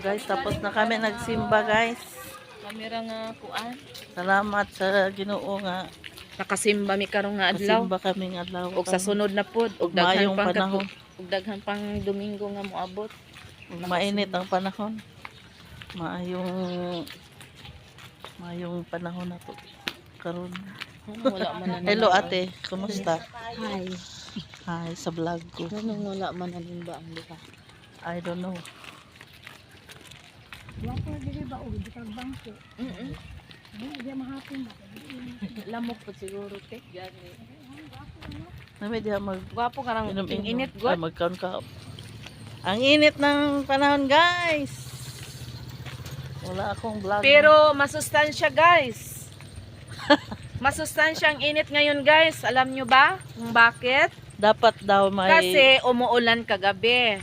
Guys, tapos na kami nagsimba, guys. Kamera nga kuan. Salamat sa Ginoo nga Nakasimba mi karong nga adlaw. kasimba kami nga adlaw. Og sa sunod na pod, og Ug maayong daghan pang panahon. og daghan pang Domingo nga moabot. Mainit ang panahon. Maayong panahon na to. Karon. Wala man na. Hello ate, kumusta? Hi. Hi sa vlog ko. Wala man na ba ang duha? I don't know. Wala dili ba og bitag bangko. Di mahapon na. Lamok po siguro te. Gani. Nami diha mag Gwapo ka nang init Ay, god. magkaon ka. Ang init ng panahon, guys. Wala akong vlog. Pero masustansya guys. Masustansya ang init ngayon guys. Alam nyo ba kung bakit? Dapat daw may Kasi umuulan kagabi.